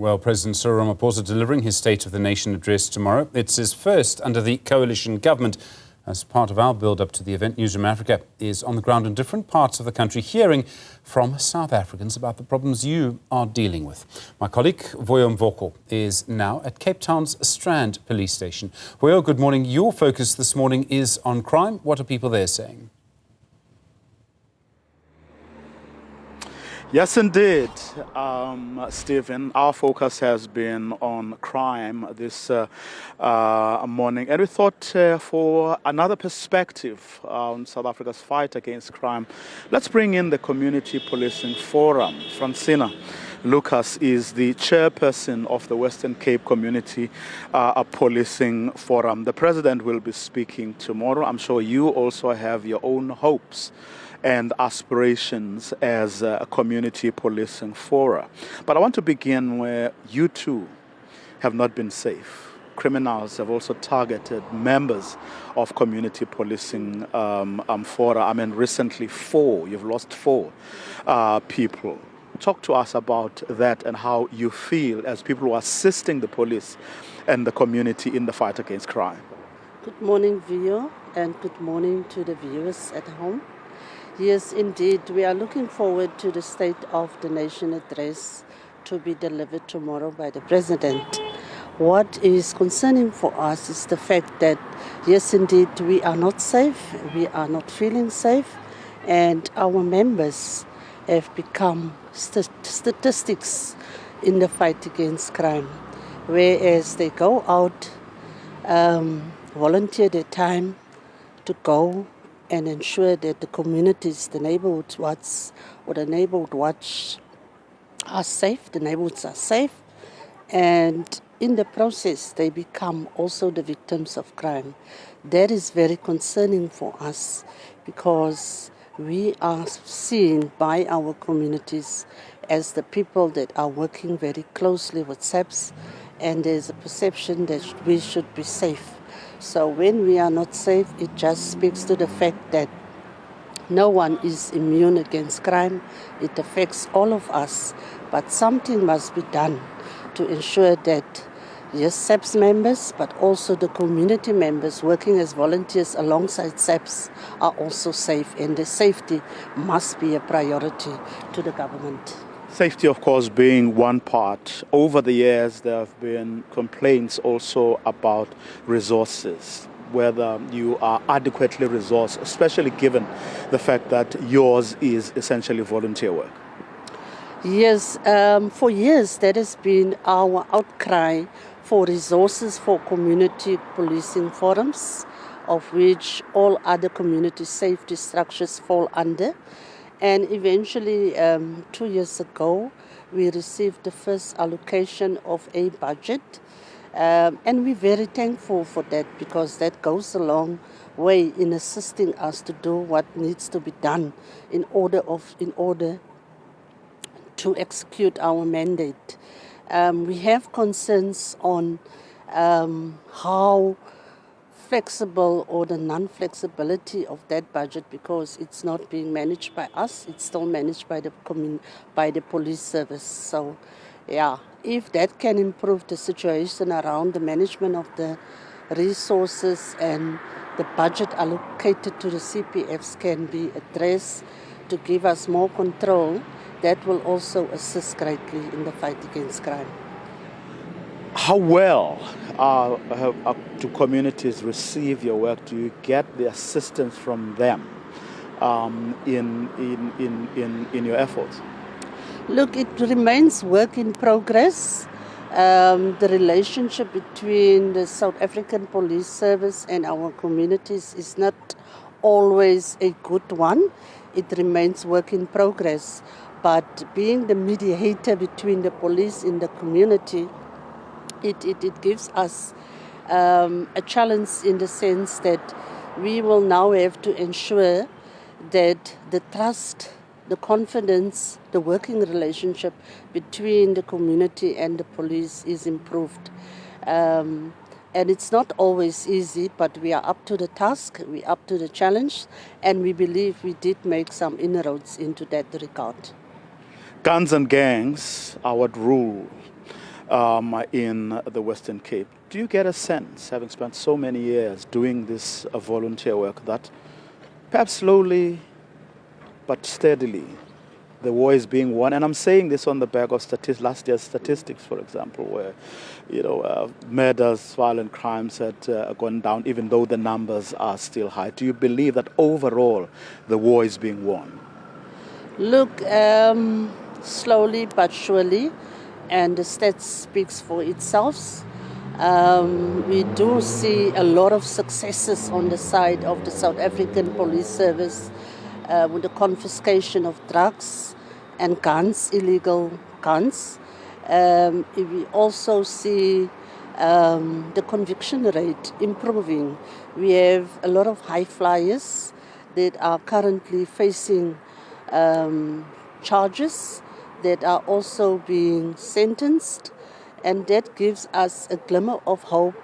Well, President Cyril Ramaphosa delivering his State of the Nation address tomorrow. It's his first under the coalition government. As part of our build-up to the event, Newzroom Afrika is on the ground in different parts of the country, hearing from South Africans about the problems you are dealing with. My colleague, Vuyo Mvoko, is now at Cape Town's Strand Police Station. Vuyo, good morning. Your focus this morning is on crime. What are people there saying? Yes, indeed, Stephen. Our focus has been on crime this morning, and we thought for another perspective on South Africa's fight against crime, let's bring in the Community Policing Forum. Fransina Lukas is the chairperson of the Western Cape Community Policing Forum. The president will be speaking tomorrow. I'm sure you also have your own hopes and aspirations as a community policing forum. But I want to begin where you too have not been safe. Criminals have also targeted members of community policing fora. I mean, recently you've lost four people. Talk to us about that and how you feel as people who are assisting the police and the community in the fight against crime. Good morning, Vuyo, and good morning to the viewers at home. Yes, indeed, we are looking forward to the State of the Nation address to be delivered tomorrow by the President. What is concerning for us is the fact that, yes, indeed, we are not safe, we are not feeling safe, and our members have become statistics in the fight against crime, whereas they go out, volunteer their time to go and ensure that the communities, the neighborhoods watch are safe, the neighborhoods are safe, and in the process they become also the victims of crime. That is very concerning for us because we are seen by our communities as the people that are working very closely with SAPS, and there's a perception that we should be safe. So when we are not safe, it just speaks to the fact that no one is immune against crime. It affects all of us, but something must be done to ensure that, yes, SAPS members, but also the community members working as volunteers alongside SAPS are also safe, and the safety must be a priority to the government. Safety, of course, being one part. Over the years, there have been complaints also about resources, whether you are adequately resourced, especially given the fact that yours is essentially volunteer work. Yes, for years that has been our outcry for resources for community policing forums, of which all other community safety structures fall under. And eventually, 2 years ago, we received the first allocation of a budget. And we're very thankful for that because that goes a long way in assisting us to do what needs to be done in order to execute our mandate. We have concerns on how flexible or the non-flexibility of that budget, because it's not being managed by us, it's still managed by the police service. So yeah, if that can improve the situation around the management of the resources and the budget allocated to the CPFs can be addressed to give us more control, that will also assist greatly in the fight against crime. How well do communities receive your work? Do you get the assistance from them in your efforts? Look, it remains work in progress. The relationship between the South African Police Service and our communities is not always a good one. It remains work in progress. But being the mediator between the police and the community, it gives us a challenge in the sense that we will now have to ensure that the trust, the confidence, the working relationship between the community and the police is improved. And it's not always easy, but we are up to the task, we're up to the challenge, and we believe we did make some inroads into that regard. Guns and gangs are what rule in the Western Cape. Do you get a sense, having spent so many years doing this volunteer work, that perhaps slowly but steadily the war is being won? And I'm saying this on the back of last year's statistics, for example, where murders, violent crimes had gone down, even though the numbers are still high. Do you believe that overall the war is being won? Look, slowly but surely, and the stats speaks for itself. We do see a lot of successes on the side of the South African Police Service with the confiscation of drugs and guns, illegal guns. We also see the conviction rate improving. We have a lot of high flyers that are currently facing charges that are also being sentenced, and that gives us a glimmer of hope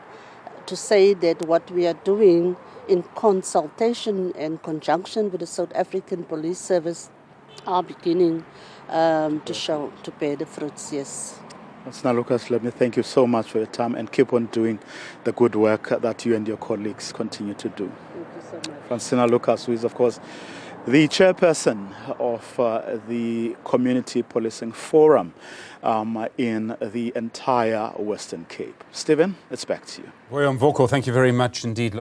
to say that what we are doing in consultation and conjunction with the South African Police Service are beginning to bear the fruits, yes. Fransina Lukas, let me thank you so much for your time, and keep on doing the good work that you and your colleagues continue to do. Thank you so much. Fransina Lukas, who is, of course, the chairperson of the Community Policing Forum in the entire Western Cape. Stephen, it's back to you. Vuyo Mvoko, thank you very much indeed.